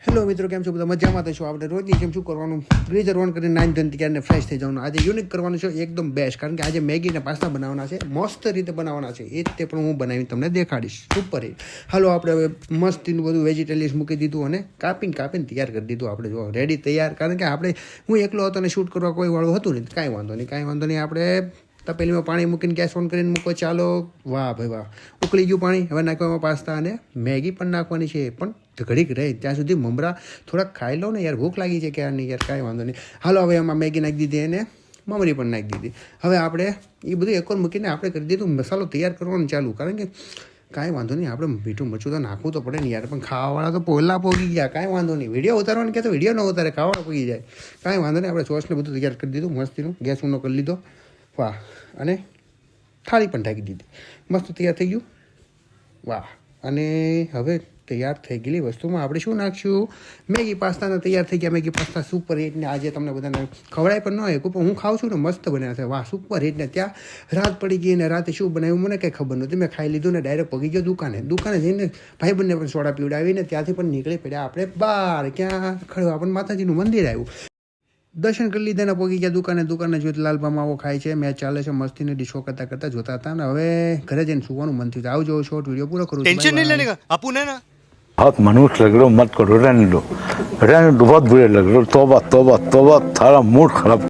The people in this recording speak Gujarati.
હેલો મિત્રો, કેમ છો બધા? મજામાં થશો. આપણે રોજની જેમ શું કરવાનું, ગીઝર ઓન કરીને 9 ધન ત્યારને ફ્રેશ થઈ જવાનું. આજે યુનિક કરવાનું છે, એકદમ બેસ્ટ, કારણ કે આજે મેગી અને પાસ્તા બનાવવાના છે, મસ્ત રીતે બનાવવાના છે. એ જ તે પણ હું બનાવીને તમને દેખાડીશ. Super hit. હાલો, આપણે હવે મસ્તીનું બધું વેજીટેબલ્સ મૂકી દીધું અને કાપીને તૈયાર કરી દીધું. આપણે જો રેડી તૈયાર, કારણ કે આપણે હું એકલો હતો અને શૂટ કરવા કોઈ વાળું હતું નહીં. કાંઈ વાંધો નહીં. આપણે તપેલીમાં પાણી મૂકીને ગેસ ઓન કરીને મૂકો. ચાલો, વાહ ભાઈ વાહ, ઉકળી ગયું પાણી. હવે નાખવામાં પાસ્તા અને મેગી પણ નાખવાની છે. પણ ઘડીક રહે ત્યાં સુધી મમરા થોડાક ખાઈ લો ને યાર, ભૂખ લાગી છે કે યાર નહીં યાર, કાંઈ વાંધો નહીં. હાલો, હવે એમાં મેગી નાખી દીધી અને મમરી પણ નાખી દીધી. હવે આપણે એ બધું એકવાર મૂકીને આપણે કરી દીધું મસાલો તૈયાર કરવાનું ચાલુ, કારણ કે કાંઈ વાંધો નહીં, આપણે મીઠું મરચું તો નાખવું તો પડે ને યાર. પણ ખાવાવાળા તો પહેલાં પોગી ગયા, કાંઈ વાંધો નહીં. વિડીયો ઉતારવાનું કે તો વિડીયો ન ઉતારે, ખાવાવાળા પોગી જાય. કાંઈ વાંધો નહીં. આપણે સોસને બધું તૈયાર કરી દીધું મસ્તીનું, ગેસ ઊંડો કરી લીધો. વાહ, અને થાળી પણ ઢાંકી દીધી. મસ્ત તૈયાર થઈ ગયું. વાહ. અને હવે તૈયાર થઈ ગયેલી વસ્તુમાં આપણે શું નાખશું? મેગી પાસ્તાને તૈયાર થઈ ગયા. મેગી પાસ્તા સુપર હિટ ને આજે તમને બધાને ખવડાય પણ ન હોય, પણ હું ખાઉં છું ને, મસ્ત બન્યા છે. વાહ, સુપર હિટ ને ત્યાં રાત પડી ગઈ ને રાતે શું બનાવ્યું મને કંઈ ખબર નહોતી. મેં ખાઈ લીધું ને ડાયરેક્ટ પગી ગયો દુકાને જઈને ભાઈબંધને પણ સોડા પીવડાવીને ત્યાંથી પણ નીકળી પડ્યા આપણે બહાર. ક્યાં ખડવા પણ માતાજીનું મંદિર આવ્યું, દર્શન કરી લીધા ને પહોંચી ગયા દુકાને જોઈ લાલબા માવો ખાય છે, મેચ ચાલે છે, મસ્તીને ડિશો કરતા જોતા હતા ને હવે ઘરે જઈને સુવાનું મન થયું. આવજો, શોર્ટ વિડીયો પૂરો કરું. टेंशन नहीं लेने का अपुन है ना। बहुत मनुष्य लग रहे हो, मत करो, रहने दो, बहुत बुरे लग रहे हो। तौबा तौबा तौबा, थारा मूड खराब।